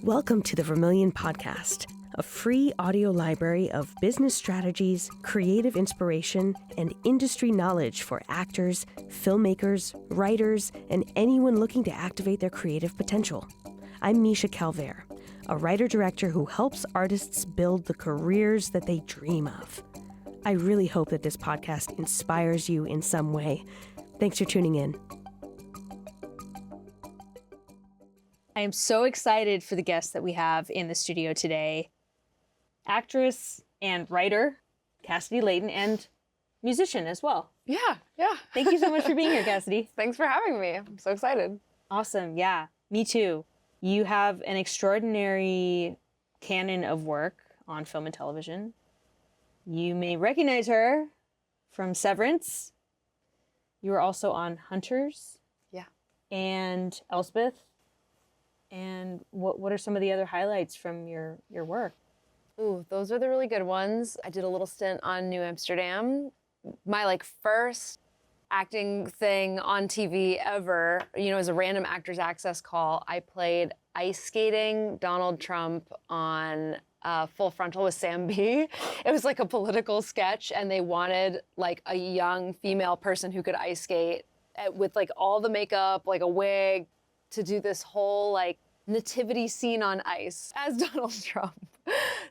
Welcome to the Vermillion podcast, a free audio library of business strategies, creative inspiration, and industry knowledge for actors, filmmakers, writers, and anyone looking to activate their creative potential. I'm Misha, Calvert, a writer-director who helps artists build the careers that they dream of. I really hope that this podcast inspires you in some way. Thanks for tuning in. I am so excited for the guests that we have in the studio today. Actress and writer, Cassidy Layton, and musician as well. Yeah. Thank you so much for being here, Cassidy. Thanks for having me. I'm so excited. Awesome. Yeah, me too. You have an extraordinary canon of work on film and television. You may recognize her from Severance. You were also on Hunters. Yeah. And Elspeth. And what are some of the other highlights from your work? Ooh, those are the really good ones. I did a little stint on New Amsterdam. My first acting thing on TV ever, as a random Actors Access call, I played ice skating Donald Trump on Full Frontal with Sam B. It was like a political sketch, and they wanted a young female person who could ice skate with all the makeup, a wig, to do this whole nativity scene on ice as Donald Trump.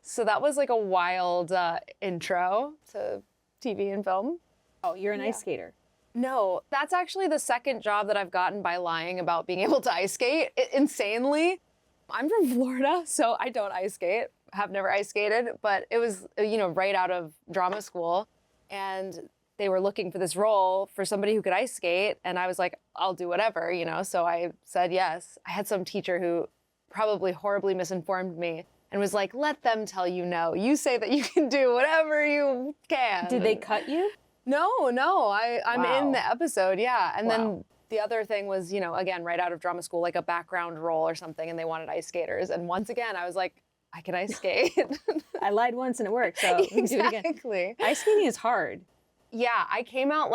So that was a wild intro to TV and film. Oh, you're an ice skater. No, that's actually the second job that I've gotten by lying about being able to ice skate. Insanely. I'm from Florida, so I don't ice skate. Have never ice skated, but it was, right out of drama school. And they were looking for this role for somebody who could ice skate. And I was like, I'll do whatever, So I said yes. I had some teacher who probably horribly misinformed me and was like, let them tell you no. You say that you can do whatever you can. Did they cut you? No. I'm Wow. in the episode, yeah. And Wow. then the other thing was, again, right out of drama school, a background role or something, and they wanted ice skaters. And once again, I was like, I can ice skate. I lied once and it worked, so we can do it again. Exactly. Ice skating is hard. Yeah, I came out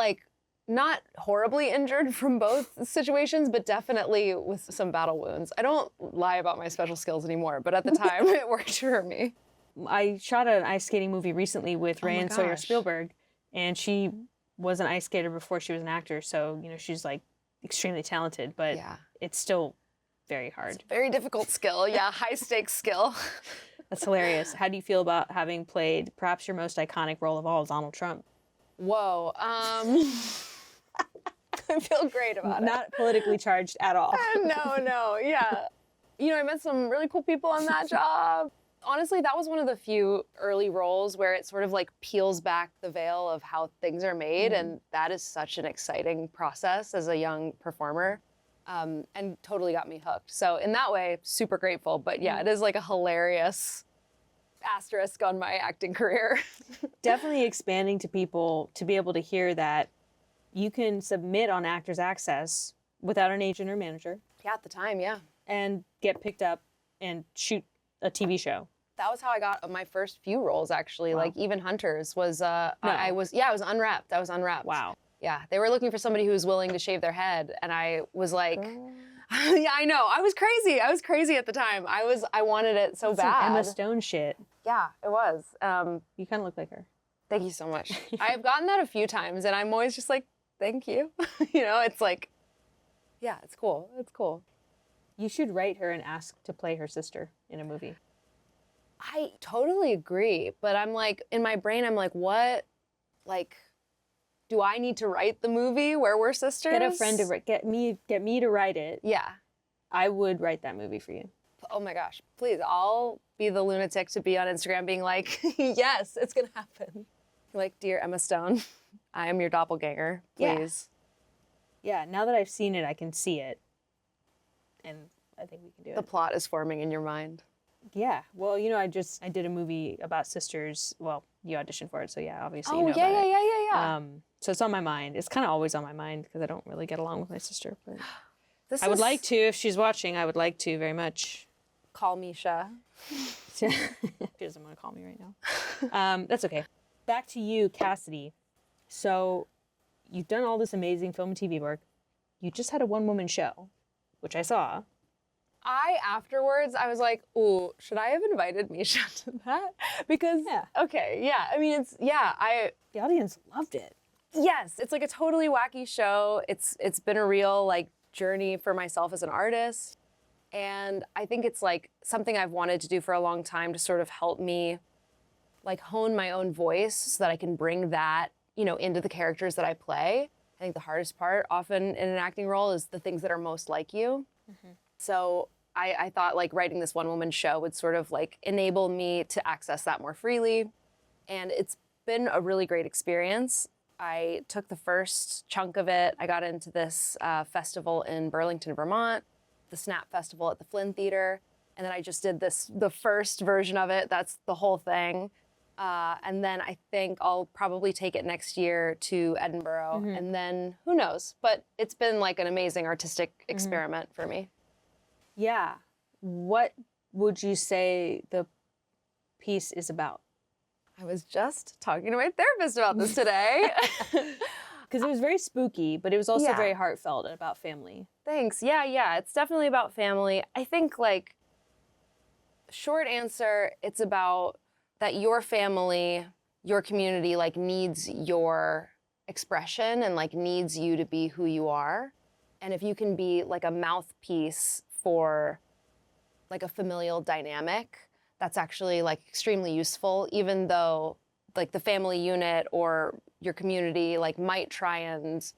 not horribly injured from both situations, but definitely with some battle wounds. I don't lie about my special skills anymore, but at the time it worked for me. I shot an ice skating movie recently with Ray my and Sawyer gosh. Spielberg, and she was an ice skater before she was an actor, so she's extremely talented, but Yeah. it's still very hard. Very difficult skill, yeah, high stakes skill. That's hilarious. How do you feel about having played perhaps your most iconic role of all, Donald Trump? Whoa, I feel great about it. Not politically charged at all. No, yeah. I met some really cool people on that job. Honestly, that was one of the few early roles where it sort of peels back the veil of how things are made, and that is such an exciting process as a young performer, and totally got me hooked. So in that way, super grateful, but yeah, it is a hilarious asterisk on my acting career. Definitely expanding to people to be able to hear that you can submit on Actors Access without an agent or manager. Yeah, at the time, yeah. And get picked up and shoot a TV show. That was how I got my first few roles, actually. Wow. Even Hunters was, I was unwrapped. I was unwrapped. Wow. Yeah, they were looking for somebody who was willing to shave their head, and I was like, yeah, I know. I was crazy at the time. I wanted it so That's some bad. Emma Stone shit. Yeah, it was. You kind of look like her. Thank you so much. I've gotten that a few times, and I'm always just like, thank you. It's yeah, it's cool. It's cool. You should write her and ask to play her sister in a movie. I totally agree, but I'm in my brain, I'm what, do I need to write the movie where we're sisters? Get a friend to get me to write it. Yeah. I would write that movie for you. Oh my gosh, please, I'll be the lunatic to be on Instagram being yes, it's gonna happen. Dear Emma Stone, I am your doppelganger, please. Yeah, now that I've seen it, I can see it. And I think we can do it. The plot is forming in your mind. Yeah, well, I did a movie about sisters. Well, you auditioned for it, so yeah, obviously Oh, you know about it. yeah. So it's on my mind. It's kind of always on my mind because I don't really get along with my sister. But This I would is- like to, if she's watching, I would like to very much. Call Misha. She doesn't want to call me right now. That's okay. Back to you, Cassidy. So you've done all this amazing film and TV work. You just had a one-woman show, which I saw. Afterwards, I was like, ooh, should I have invited Misha to that? Because, okay, yeah, I mean, The audience loved it. yes, it's like a totally wacky show. It's been a real like journey for myself as an artist. And I think it's like something I've wanted to do for a long time to sort of help me like hone my own voice so that I can bring that, into the characters that I play. I think the hardest part often in an acting role is the things that are most like you. So I thought like writing this one-woman show would sort of like enable me to access that more freely. And it's been a really great experience. I took the first chunk of it. I got into this festival in Burlington, Vermont, the Snap Festival at the Flynn Theater. And then I just did the first version of it. That's the whole thing. And then I think I'll probably take it next year to Edinburgh. And then who knows? But it's been like an amazing artistic experiment for me. Yeah. What would you say the piece is about? I was just talking to my therapist about this today. Because it was very spooky, but it was also very heartfelt and about family. Thanks. Yeah. It's definitely about family. I think like, short answer, it's about that your family, your community like needs your expression and like needs you to be who you are. And if you can be like a mouthpiece for like a familial dynamic, that's actually like extremely useful, even though like the family unit or your community like might try and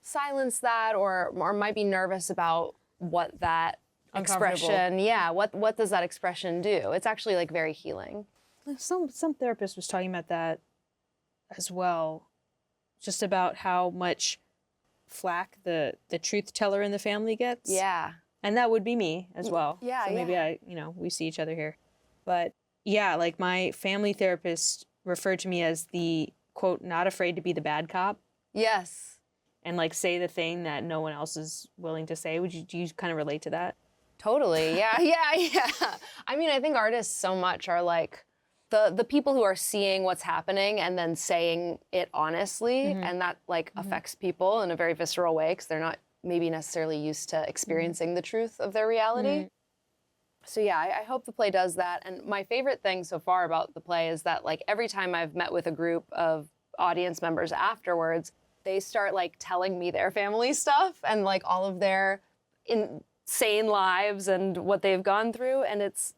silence that or might be nervous about what that expression, what does that expression do? It's actually like very healing. Some therapist was talking about that as well, just about how much flack the truth teller in the family gets. Yeah. And that would be me as well. Yeah. So maybe we see each other here. But yeah, like my family therapist referred to me as the, quote, not afraid to be the bad cop. Yes. And like say the thing that no one else is willing to say. Do you kind of relate to that? Totally. Yeah. I mean, I think artists so much are like the people who are seeing what's happening and then saying it honestly. And that like affects people in a very visceral way because they're not maybe necessarily used to experiencing the truth of their reality. So yeah, I hope the play does that. And my favorite thing so far about the play is that like every time I've met with a group of audience members afterwards, they start like telling me their family stuff and like all of their insane lives and what they've gone through. And it's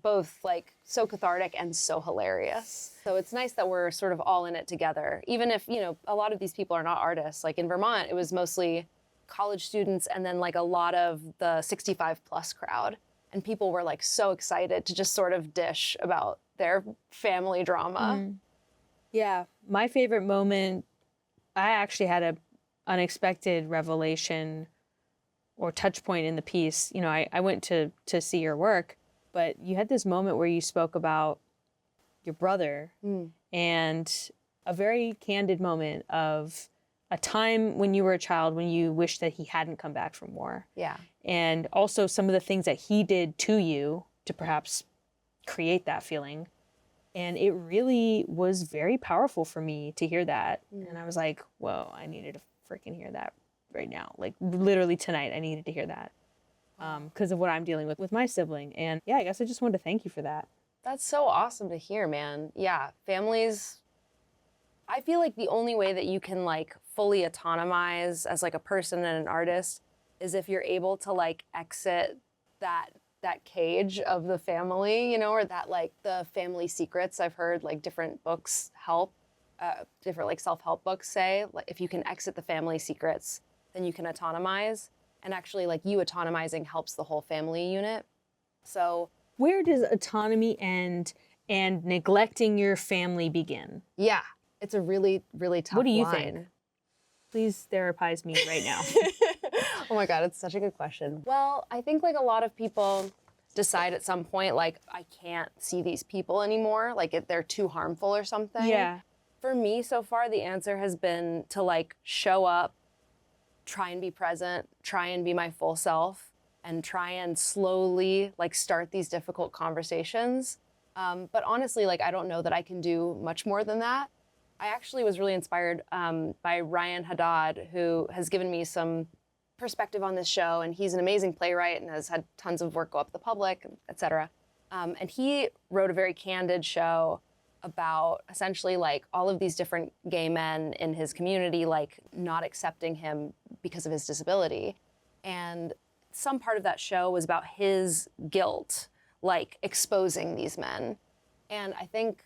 both like so cathartic and so hilarious. So it's nice that we're sort of all in it together. Even if, a lot of these people are not artists. Like in Vermont, it was mostly college students and then like a lot of the 65 plus crowd. And people were like so excited to just sort of dish about their family drama. Yeah. My favorite moment, I actually had an unexpected revelation or touch point in the piece. I went to see your work, but you had this moment where you spoke about your brother and a very candid moment of a time when you were a child when you wished that he hadn't come back from war. Yeah. And also some of the things that he did to you to perhaps create that feeling. And it really was very powerful for me to hear that. And I was like, whoa, I needed to freaking hear that right now. Like literally tonight, I needed to hear that because of what I'm dealing with my sibling. And yeah, I guess I just wanted to thank you for that. That's so awesome to hear, man. Yeah, families, I feel like the only way that you can like fully autonomize as like a person and an artist is if you're able to like exit that cage of the family, or that like the family secrets. I've heard like different books help, different like self-help books say, like if you can exit the family secrets, then you can autonomize. And actually like you autonomizing helps the whole family unit. So where does autonomy end and neglecting your family begin? Yeah, it's a really, really tough line. What do you think? Please therapize me right now. Oh my God, it's such a good question. Well, I think like a lot of people decide at some point, like, I can't see these people anymore. Like if they're too harmful or something. Yeah. For me, so far, the answer has been to like show up, try and be present, try and be my full self, and try and slowly like start these difficult conversations. But honestly, like, I don't know that I can do much more than that. I actually was really inspired by Ryan Haddad, who has given me some perspective on this show, and he's an amazing playwright and has had tons of work go up to the public, et cetera. And he wrote a very candid show about essentially like all of these different gay men in his community, like not accepting him because of his disability. And some part of that show was about his guilt, like exposing these men. And I think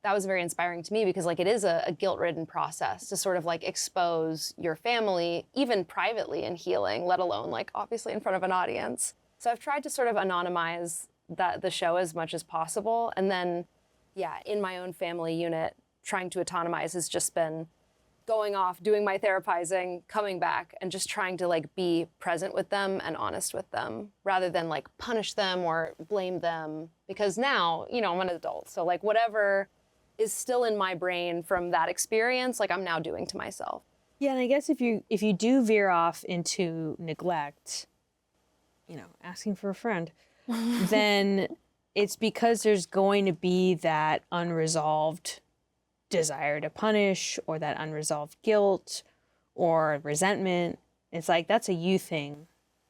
that was very inspiring to me because like it is a guilt-ridden process to sort of like expose your family, even privately in healing, let alone like obviously in front of an audience. So I've tried to sort of anonymize the show as much as possible. And then, yeah, in my own family unit, trying to autonomize has just been going off, doing my therapizing, coming back, and just trying to like be present with them and honest with them rather than like punish them or blame them. Because now, you know, I'm an adult. So like whatever is still in my brain from that experience, like I'm now doing to myself. Yeah, and I guess if you do veer off into neglect, you know, asking for a friend, then it's because there's going to be that unresolved desire to punish or that unresolved guilt or resentment. It's like that's a you thing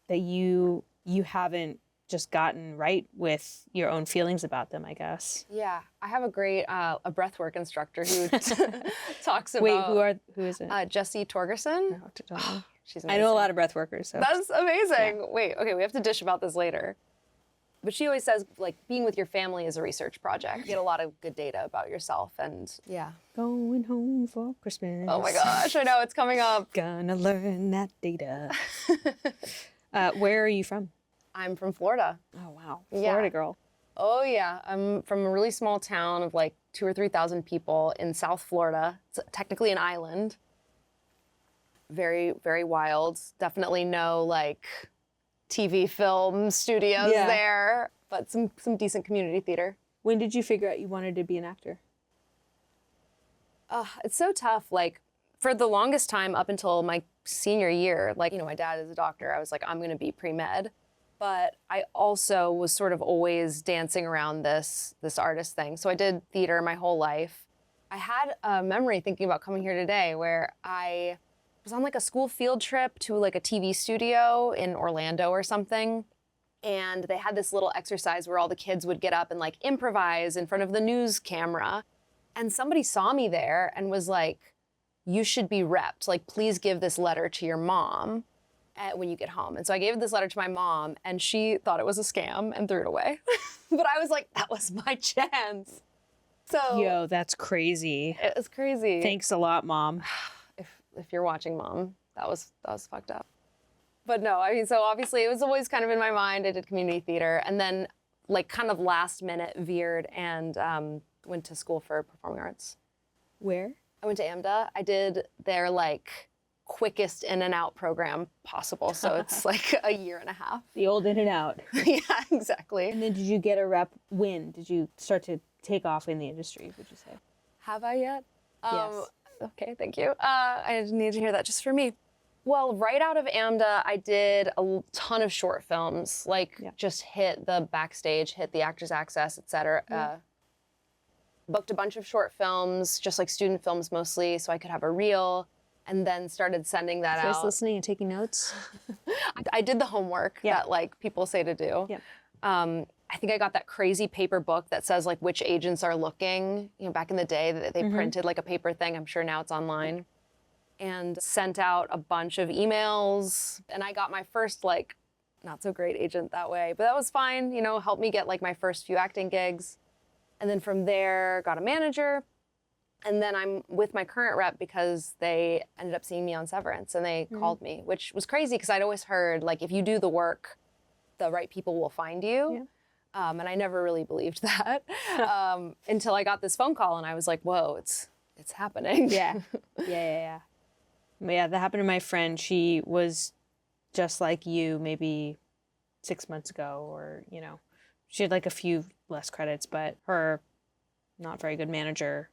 that you haven't just gotten right with your own feelings about them, I guess. Yeah, I have a great a breathwork instructor who talks about. Wait, who is it? Jessie Torgerson. I don't know. She's amazing. I know a lot of breath workers. So. That's amazing. Yeah. Wait, okay, we have to dish about this later. But she always says, like, being with your family is a research project. You get a lot of good data about yourself, and yeah. Going home for Christmas. Oh my gosh, I know, it's coming up. Gonna learn that data. Where are you from? I'm from Florida. Oh, wow. Florida girl. Oh, yeah. I'm from a really small town of like 2,000 or 3,000 people in South Florida. It's technically an island. Very, very wild. Definitely no like TV film studios there, but some decent community theater. When did you figure out you wanted to be an actor? It's so tough. Like for the longest time up until my senior year, like, you know, my dad is a doctor. I was like, I'm going to be pre-med. But I also was sort of always dancing around this artist thing. So I did theater my whole life. I had a memory thinking about coming here today where I was on like a school field trip to like a TV studio in Orlando or something. And they had this little exercise where all the kids would get up and like improvise in front of the news camera. And somebody saw me there and was like, you should be repped. Like, please give this letter to your mom when you get home. And so I gave this letter to my mom and she thought it was a scam and threw it away. But I was like, that was my chance. So Yo, that's crazy. It was crazy. Thanks a lot, Mom. If you're watching, Mom, that was fucked up. But no, I mean, so obviously it was always kind of in my mind. I did community theater and then like kind of last minute veered and went to school for performing arts. Where? I went to AMDA. I did their like quickest in and out program possible. So it's like a year and a half. The old in and out. Yeah, exactly. And then did you get a rep when? Did you start to take off in the industry, would you say? Have I yet? Yes. Okay, thank you. I need to hear that just for me. Well, right out of AMDA, I did a ton of short films, like just hit the backstage, hit the Actors Access, et cetera. Booked a bunch of short films, just like student films mostly, so I could have a reel, and then started sending that out. Just listening and taking notes? I did the homework that like people say to do. Yeah. I think I got that crazy paper book that says like which agents are looking. You know, back in the day they printed like a paper thing. I'm sure now it's online. And sent out a bunch of emails. And I got my first like not so great agent that way, but that was fine. You know, helped me get like my first few acting gigs. And then from there, got a manager. And then I'm with my current rep because they ended up seeing me on Severance and they called me, which was crazy because I'd always heard like if you do the work, the right people will find you. Yeah. And I never really believed that until I got this phone call and I was like, whoa, it's happening. Yeah. Yeah, that happened to my friend. She was just like you maybe 6 months ago or, you know, she had like a few less credits, but her not very good manager,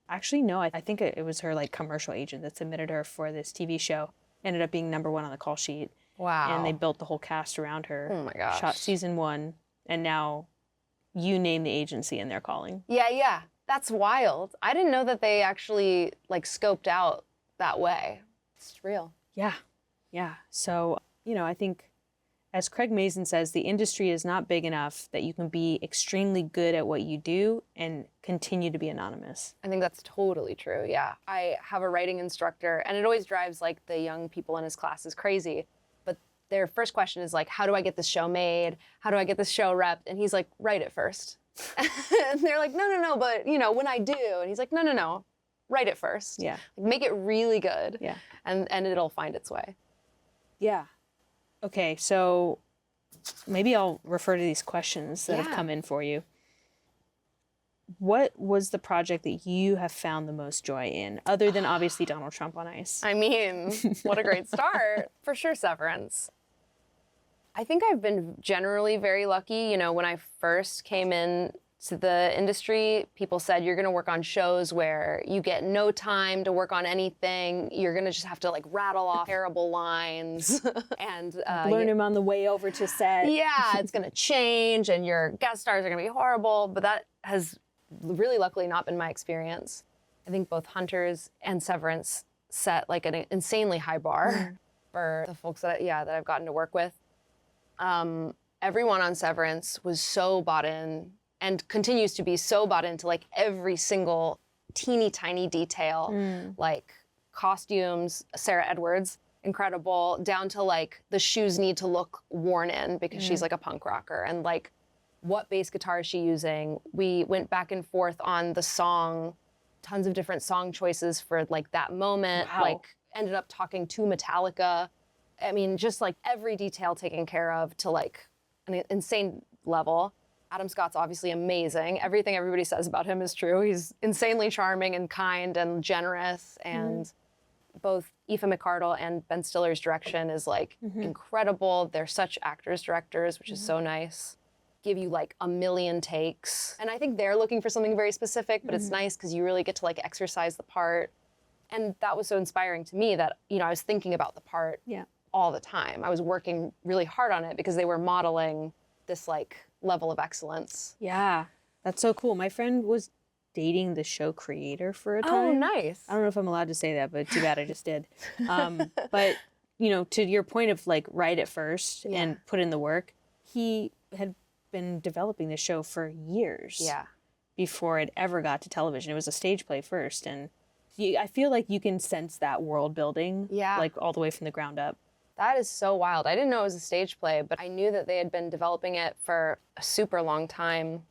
actually, no, I think it was her like commercial agent that submitted her for this TV show, ended up being #1 on the call sheet. Wow. And they built the whole cast around her. Oh my gosh. Shot season 1, and now you name the agency and they're calling. Yeah. That's wild. I didn't know that they actually like scoped out that way. It's real. Yeah. So I think, as Craig Mazin says, the industry is not big enough that you can be extremely good at what you do and continue to be anonymous. I think that's totally true, yeah. I have a writing instructor, and it always drives like the young people in his classes crazy. But their first question is like, how do I get this show made? How do I get this show repped? And he's like, write it first. And they're like, no, but when I do. And he's like, no, write it first. Yeah. Like, make it really good. Yeah. And it'll find its way. Yeah. Okay, so maybe I'll refer to these questions that have come in for you. What was the project that you have found the most joy in, other than obviously Donald Trump on Ice? I mean, what a great start. For sure, Severance. I think I've been generally very lucky. When I first came in to the industry, people said you're going to work on shows where you get no time to work on anything. You're going to just have to like rattle off terrible lines and learn them on the way over to set. Yeah, it's going to change and your guest stars are going to be horrible. But that has really luckily not been my experience. I think both Hunters and Severance set like an insanely high bar for the folks that I've gotten to work with. Everyone on Severance was so bought in and continues to be so bought into like every single teeny tiny detail, like costumes, Sarah Edwards, incredible, down to like the shoes need to look worn in because she's like a punk rocker, and like what bass guitar is she using? We went back and forth on the song, tons of different song choices for like that moment, like ended up talking to Metallica. I mean, just like every detail taken care of to like an insane level. Adam Scott's obviously amazing. Everything everybody says about him is true. He's insanely charming and kind and generous. And both Aoife McArdle and Ben Stiller's direction is like incredible. They're such actors, directors, which is so nice. Give you like a million takes. And I think they're looking for something very specific, but it's nice because you really get to like exercise the part. And that was so inspiring to me that, I was thinking about the part all the time. I was working really hard on it because they were modeling this like level of excellence. Yeah, that's so cool. My friend was dating the show creator for a time. Oh, nice. I don't know if I'm allowed to say that, but too bad I just did. But, to your point of like write it first and put in the work, he had been developing the show for years before it ever got to television. It was a stage play first. And I feel like you can sense that world building like all the way from the ground up. That is so wild. I didn't know it was a stage play, but I knew that they had been developing it for a super long time.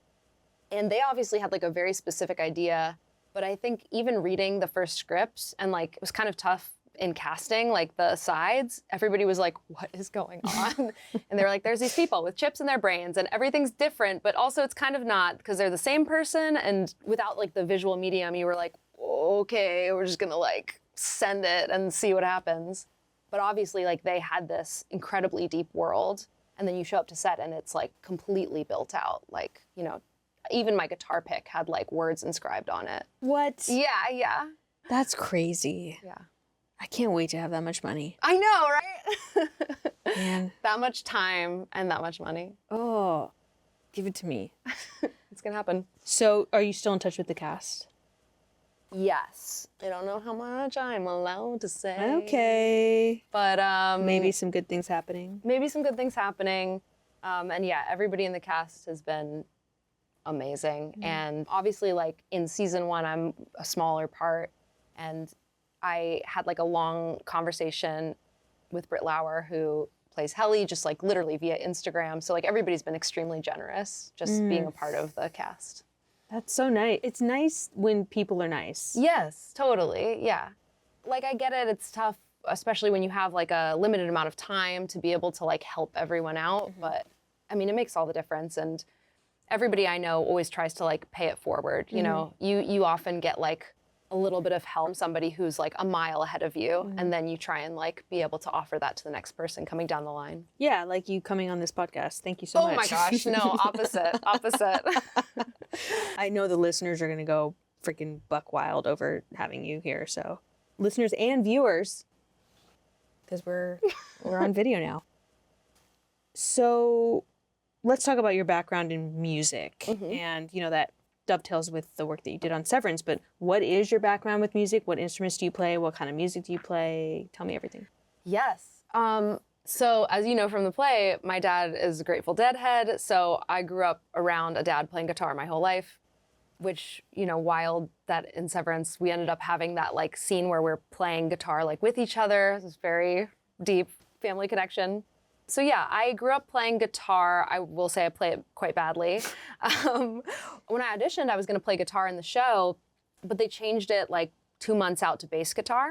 And they obviously had like a very specific idea. But I think even reading the first script, and like it was kind of tough in casting, like the sides, everybody was like, what is going on? And they were like, there's these people with chips in their brains and everything's different, but also it's kind of not because they're the same person. And without like the visual medium, you were like, okay, we're just gonna like send it and see what happens. But obviously, like, they had this incredibly deep world, and then you show up to set, and it's, like, completely built out. Like, even my guitar pick had, like, words inscribed on it. What? Yeah. That's crazy. Yeah. I can't wait to have that much money. I know, right? Man. That much time and that much money. Oh, give it to me. It's gonna happen. So, are you still in touch with the cast? Yes. I don't know how much I'm allowed to say. Okay. But maybe some good things happening. And yeah, everybody in the cast has been amazing. And obviously, like, in season 1, I'm a smaller part. And I had like a long conversation with Britt Lauer, who plays Helly, just like literally via Instagram. So like everybody's been extremely generous just being a part of the cast. That's so nice. It's nice when people are nice. Yes, totally. Yeah. Like, I get it. It's tough, especially when you have like a limited amount of time to be able to like help everyone out. But I mean, it makes all the difference. And everybody I know always tries to like pay it forward. You know, you often get like a little bit of help from somebody who's like a mile ahead of you. And then you try and like be able to offer that to the next person coming down the line. Yeah, like you coming on this podcast. Thank you so much. Oh my gosh, no, opposite. I know the listeners are going to go freaking buck wild over having you here. So listeners and viewers, because we're on video now. So let's talk about your background in music. And, you know, that dovetails with the work that you did on Severance. But what is your background with music? What instruments do you play? What kind of music do you play? Tell me everything. Yes. So as you know from the play, my dad is a Grateful Dead head. So I grew up around a dad playing guitar my whole life, which, you know, wild that in Severance, we ended up having that like scene where we're playing guitar like with each other. It was very deep family connection. So yeah, I grew up playing guitar. I will say I play it quite badly. When I auditioned, I was going to play guitar in the show, but they changed it like 2 months out to bass guitar,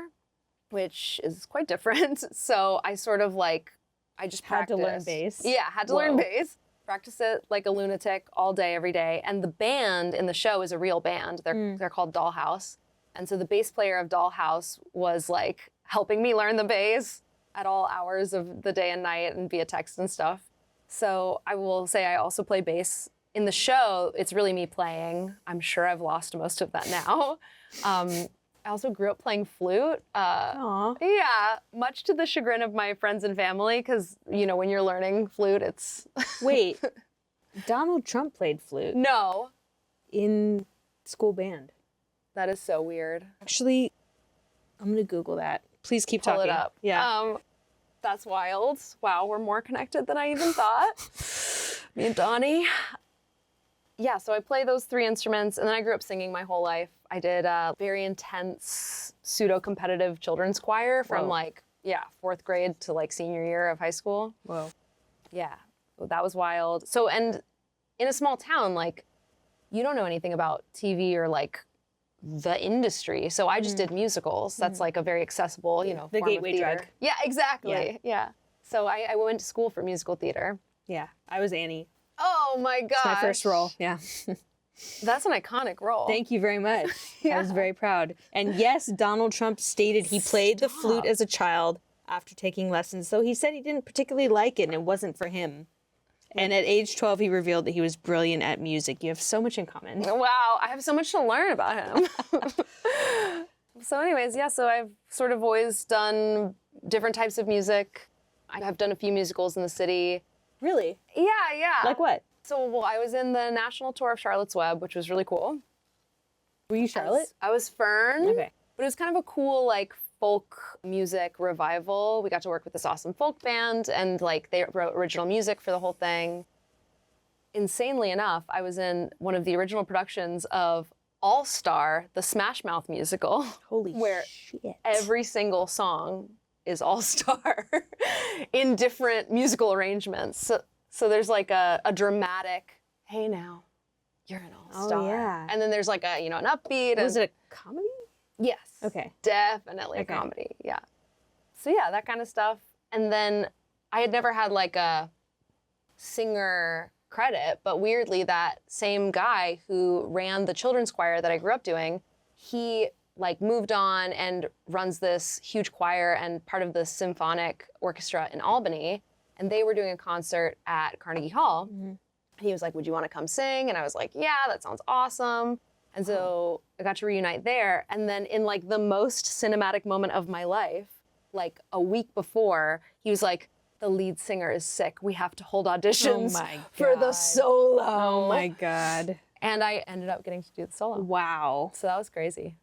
which is quite different. So I sort of like, I just Had to learn practiced. bass? Yeah, had to learn bass. Practice it like a lunatic all day, every day. And the band in the show is a real band. They're called Dollhouse. And so the bass player of Dollhouse was like helping me learn the bass at all hours of the day and night and via text and stuff. So I will say I also play bass. In the show, it's really me playing. I'm sure I've lost most of that now. I also grew up playing flute. Aw. Yeah, much to the chagrin of my friends and family, because, you know, when you're learning flute, it's... Wait, Donald Trump played flute No, in school band. that is so weird. Actually, I'm going to Google that. Please keep Pull talking. it up. Yeah. That's wild. Wow, we're more connected than I even thought. Me and Donnie. Yeah, so I play those 3 instruments, and then I grew up singing my whole life. I did a very intense pseudo-competitive children's choir from Whoa. like, 4th grade to like senior year of high school. Whoa. Yeah, that was wild. So, and in a small town, like, you don't know anything about TV or like the industry. So I just did musicals. That's like a very accessible, you know, The form of gateway theater. drug. Yeah, exactly. Yeah. Yeah. So I went to school for musical theater. Yeah, I was Annie. Oh my gosh. My first role. Yeah. That's an iconic role. Thank you very much. I was very proud. And yes, Donald Trump stated he played the flute as a child after taking lessons, though he said he didn't particularly like it and it wasn't for him. And at age 12, he revealed that he was brilliant at music. You have so much in common. Wow, I have so much to learn about him. So anyways, yeah, so I've sort of always done different types of music. I have done a few musicals in the city. Really? Yeah. Like what? So, well, I was in the national tour of Charlotte's Web, which was really cool. Were you Charlotte? I was Fern. Okay. But it was kind of a cool, like, folk music revival. We got to work with this awesome folk band, and, like, they wrote original music for the whole thing. Insanely enough, I was in one of the original productions of All Star, the Smash Mouth musical. Holy where shit. every single song is All Star in different musical arrangements. So there's like a dramatic, hey now, you're an all-star. Oh, yeah. And then there's like a, an upbeat. Was it a comedy? Yes. Okay. Definitely Okay. a comedy, yeah. So yeah, that kind of stuff. And then I had never had like a singer credit, but weirdly that same guy who ran the children's choir that I grew up doing, he like moved on and runs this huge choir and part of the symphonic orchestra in Albany. And they were doing a concert at Carnegie Hall. Mm-hmm. And he was like, would you want to come sing? And I was like, yeah, that sounds awesome. And so I got to reunite there. And then in like the most cinematic moment of my life, like a week before, he was like, the lead singer is sick. We have to hold auditions for the solo. Oh my God. And I ended up getting to do the solo. Wow. So that was crazy.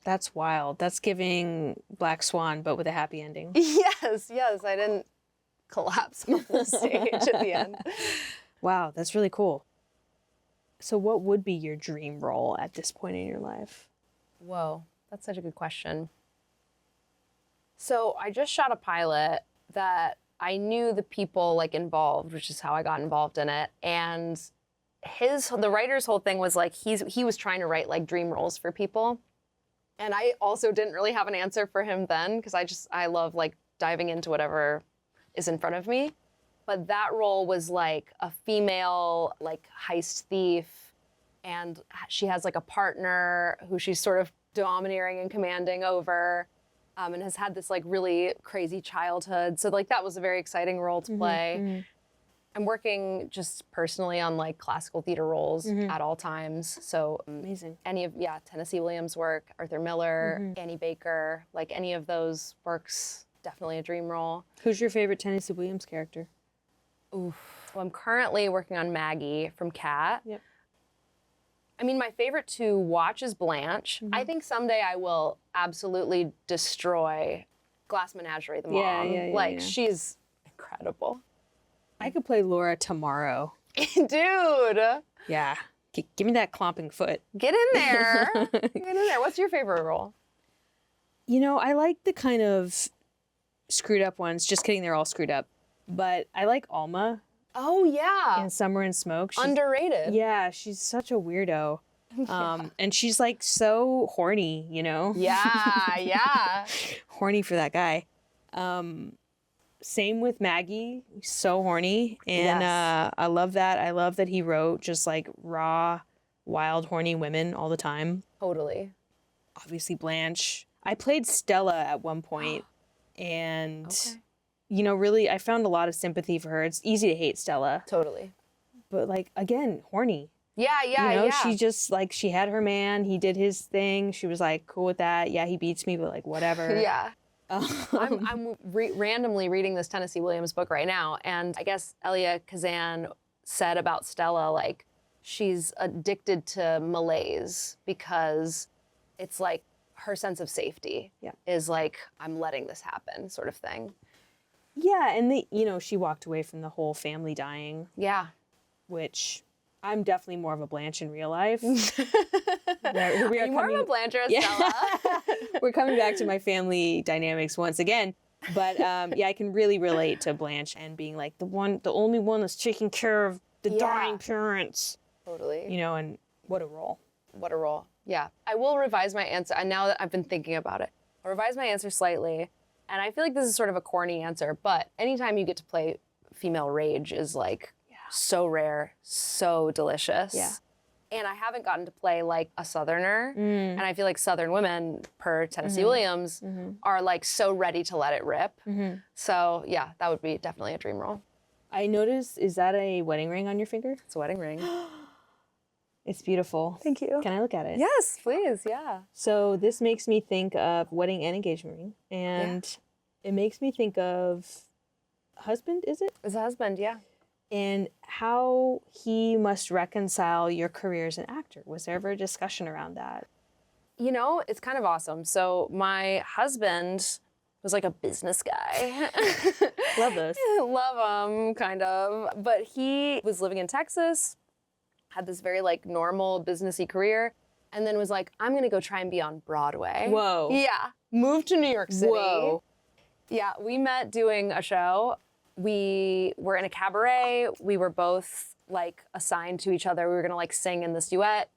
That's wild. That's giving Black Swan, but with a happy ending. Yes. I didn't collapse on the stage at the end. Wow, that's really cool. So what would be your dream role at this point in your life? Whoa, that's such a good question. So I just shot a pilot that I knew the people like involved, which is how I got involved in it. And the writer's whole thing was like, he was trying to write like dream roles for people. And I also didn't really have an answer for him then, because I love like diving into whatever is in front of me. But that role was like a female like heist thief, and she has like a partner who she's sort of domineering and commanding over, and has had this like really crazy childhood. So like that was a very exciting role to play. Mm-hmm. I'm working just personally on like classical theater roles at all times. So Amazing. any of Tennessee Williams' work, Arthur Miller, Annie Baker, like any of those works, definitely a dream role. Who's your favorite Tennessee Williams character? Oof. Well, I'm currently working on Maggie from Cat. Yep. I mean, my favorite to watch is Blanche. I think someday I will absolutely destroy Glass Menagerie, the mom. Yeah, like yeah. she's incredible. I could play Laura tomorrow. Dude, Yeah. Give me that clomping foot. get in there. Get in there. What's your favorite role? You know, I like the kind of screwed up ones. Just kidding, they're all screwed up. But I like Alma Oh, yeah. in Summer and Smoke. She's, Underrated. yeah, she's such a weirdo. And she's like so horny, you know? Yeah, yeah. Horny for that guy. Same with Maggie, so horny. And Yes. I love that. I love that he wrote just like raw, wild, horny women all the time. Totally. Obviously Blanche. I played Stella at one point, and Okay. you know, really I found a lot of sympathy for her. It's easy to hate Stella, Totally. but like again, horny. Yeah, yeah, You know, yeah. she just like she had her man, he did his thing. She was like cool with that. Yeah, he beats me, but like whatever. Yeah. I'm randomly reading this Tennessee Williams book right now, and I guess Elia Kazan said about Stella, like, she's addicted to malaise because it's like her sense of safety is like, I'm letting this happen sort of thing. Yeah, and you know, she walked away from the whole family dying, Yeah. which I'm definitely more of a Blanche in real life. Here we Are you more of a Blanche or a Stella? We're coming back to my family dynamics once again. But yeah, I can really relate to Blanche and being like the only one that's taking care of the dying parents. Totally. You know, and what a role. What a role. Yeah. I will revise my answer. And now that I've been thinking about it, I'll revise my answer slightly. And I feel like this is sort of a corny answer, but anytime you get to play female rage is like so rare, so delicious. Yeah. And I haven't gotten to play like a Southerner. And I feel like Southern women, per Tennessee Williams, are like so ready to let it rip. So yeah, that would be definitely a dream role. I noticed, is that a wedding ring on your finger? It's a wedding ring. It's beautiful. Thank you. Can I look at it? Yes, please. Yeah. So this makes me think of wedding and engagement ring. And it makes me think of husband, is it? His husband, yeah. And how he must reconcile your career as an actor. Was there ever a discussion around that? You know, it's kind of awesome. So my husband was like a business guy. Love those. Love him, kind of. But he was living in Texas, had this very like normal businessy career, and then was like, I'm gonna go try and be on Broadway. Whoa. Yeah. Moved to New York City. Whoa. Yeah, we met doing a show. We were in a cabaret. We were both like assigned to each other. We were gonna like sing in this duet.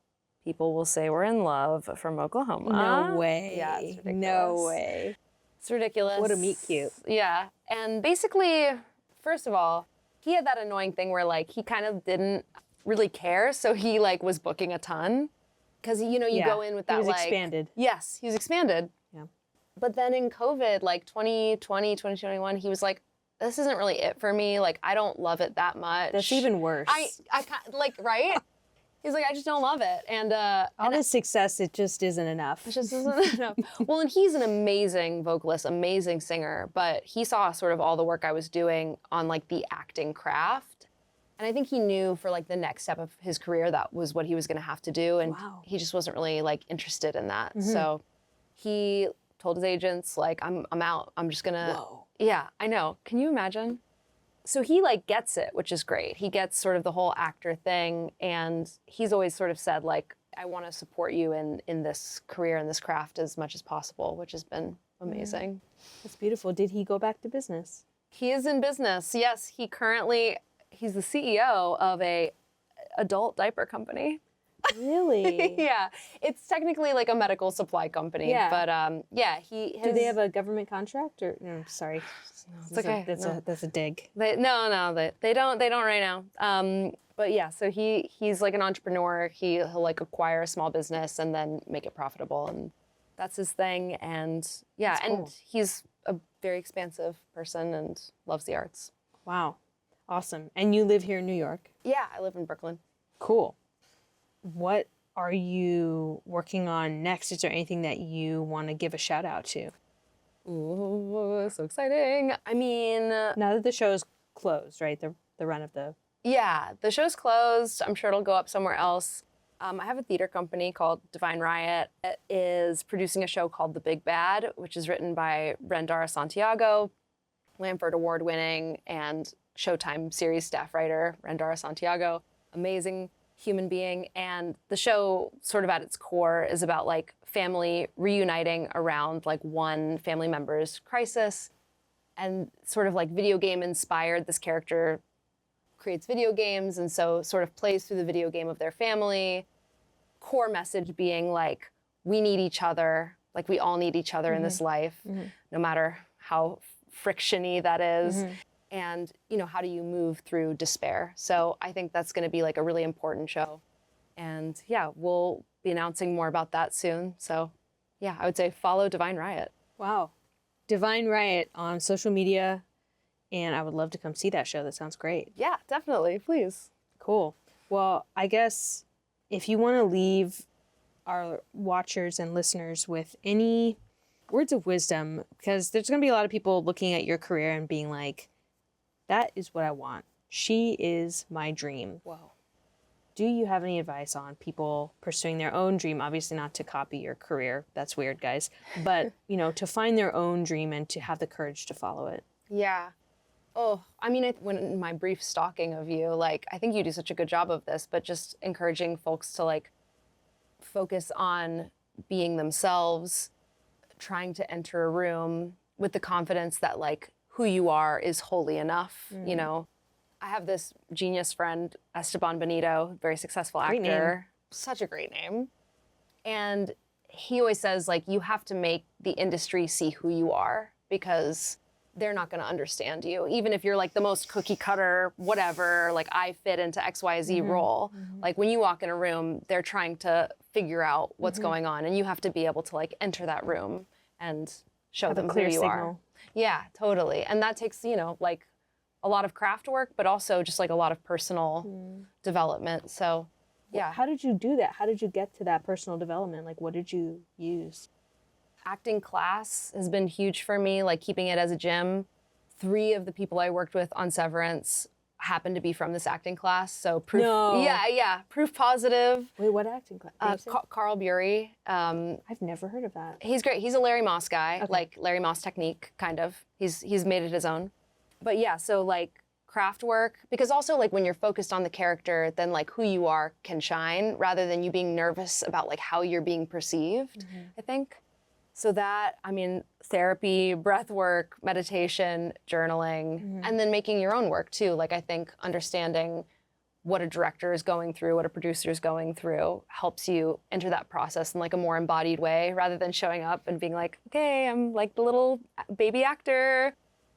People will say we're in love from Oklahoma. No way. Yeah, it's ridiculous. No way. It's ridiculous. What a meet cute. Yeah. And basically, first of all, he had that annoying thing where like he kind of didn't really care. So he like was booking a ton. Cause you know, you go in with that he was like expanded. Yes, he was expanded. Yeah. But then in COVID, like 2020, 2021, he was like, this isn't really it for me. Like, I don't love it that much. That's even worse. I like, right? He's like, I just don't love it. And all this success, it just isn't enough. it just isn't enough. Well, and he's an amazing vocalist, amazing singer, but he saw sort of all the work I was doing on like the acting craft. And I think he knew for like the next step of his career, that was what he was gonna have to do. And he just wasn't really like interested in that. So he told his agents, like, I'm out. I'm just gonna, yeah, I know. Can you imagine? So he like gets it, which is great. He gets sort of the whole actor thing. And he's always sort of said like, I want to support you in this career and this craft as much as possible, which has been amazing. That's beautiful. Did he go back to business? He is in business. Yes, he's the CEO of a adult diaper company. Really? Yeah, it's technically like a medical supply company. Yeah. But yeah, Do they have a government contract or no? Sorry, It's okay. That's a dig. They don't right now. But yeah, so he's like an entrepreneur. He'll like acquire a small business and then make it profitable, and that's his thing. And yeah, That's and cool. he's a very expansive person and loves the arts. Wow, awesome. And you live here in New York? Yeah, I live in Brooklyn. Cool. What are you working on next? Is there anything that you want to give a shout out to? Ooh, so exciting. I mean, Now that the show's closed, right? The run of the... yeah, the show's closed. I'm sure it'll go up somewhere else. I have a theater company called Divine Riot. It is producing a show called The Big Bad, which is written by Brendara Santiago, Lamford Award-winning and Showtime series staff writer, Rendara Santiago, amazing human being. And the show sort of at its core is about like family reuniting around like one family member's crisis, and sort of like video game inspired. This character creates video games and so sort of plays through the video game of their family. Core message being like, we need each other, like we all need each other in this life, no matter how frictiony that is. And, you know, how do you move through despair? So I think that's going to be like a really important show. And yeah, we'll be announcing more about that soon. So yeah, I would say follow Divine Riot. Wow. Divine Riot on social media. And I would love to come see that show. That sounds great. Yeah, definitely. Please. Cool. Well, I guess if you want to leave our watchers and listeners with any words of wisdom, because there's going to be a lot of people looking at your career and being like, that is what I want. She is my dream. Whoa. Do you have any advice on people pursuing their own dream? Obviously not to copy your career. That's weird, guys. But, you know, to find their own dream and to have the courage to follow it. Yeah. Oh, I mean, when in my brief stalking of you, like, I think you do such a good job of this, but just encouraging folks to like focus on being themselves, trying to enter a room with the confidence that like who you are is wholly enough, you know. I have this genius friend, Esteban Benito, very successful Great actor. name. Such a great name. And he always says, like, you have to make the industry see who you are, because they're not going to understand you. Even if you're like the most cookie cutter, whatever, like I fit into XYZ role. Like when you walk in a room, they're trying to figure out what's going on, and you have to be able to like enter that room and show Have a them clear who you are. signal. Yeah, totally. And that takes, you know, like a lot of craft work, but also just like a lot of personal development. So, yeah. How did you do that? How did you get to that personal development? Like, what did you use? Acting class has been huge for me, like keeping it as a gym. 3 of the people I worked with on Severance happened to be from this acting class. So proof, No. yeah, proof positive. Wait, what acting class? Carl Bury, I've never heard of that. he's great. He's a Larry Moss guy, Okay. like Larry Moss technique, kind of. He's made it his own. But yeah, so like craft work, because also like when you're focused on the character, then like who you are can shine rather than you being nervous about like how you're being perceived, I think. So that, I mean, therapy, breath work, meditation, journaling, and then making your own work too. Like I think understanding what a director is going through, what a producer is going through helps you enter that process in like a more embodied way rather than showing up and being like, okay, I'm like the little baby actor.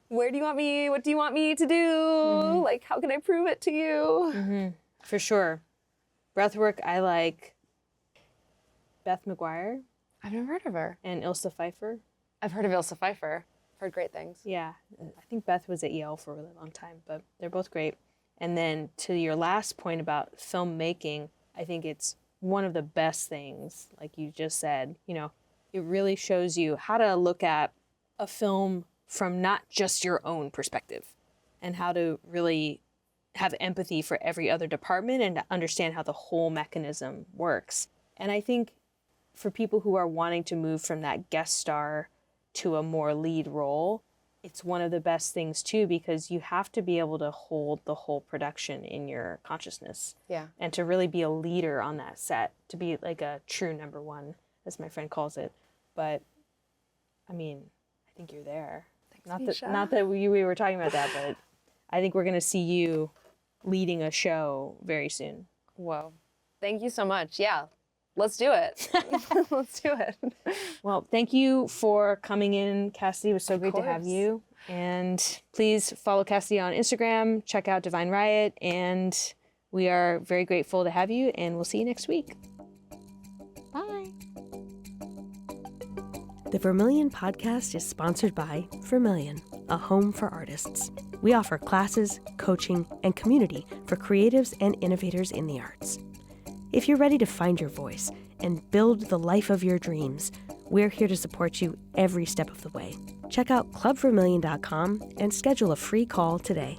Where do you want me? What do you want me to do? Like, how can I prove it to you? For sure. Breathwork, I like Beth McGuire I've never heard of her. and Ilsa Pfeiffer. I've heard of Ilsa Pfeiffer. Heard great things. Yeah, I think Beth was at Yale for a really long time, but they're both great. And then to your last point about filmmaking, I think it's one of the best things, like you just said, you know, it really shows you how to look at a film from not just your own perspective, and how to really have empathy for every other department and to understand how the whole mechanism works. And I think for people who are wanting to move from that guest star to a more lead role, it's one of the best things too, because you have to be able to hold the whole production in your consciousness. Yeah. And to really be a leader on that set, to be like a true number one, as my friend calls it. But I mean, I think you're there. Thanks, Not that we were talking about that, but I think we're going to see you leading a show very soon. Whoa. Thank you so much. Yeah. Let's do it. Let's do it. Well, thank you for coming in, Cassidy. It was so great to have course. you. And please follow Cassidy on Instagram, check out Divine Riot, and we are very grateful to have you, and we'll see you next week. Bye. The Vermillion podcast is sponsored by Vermillion, a home for artists. We offer classes, coaching, and community for creatives and innovators in the arts. If you're ready to find your voice and build the life of your dreams, we're here to support you every step of the way. Check out clubvermillion.com and schedule a free call today.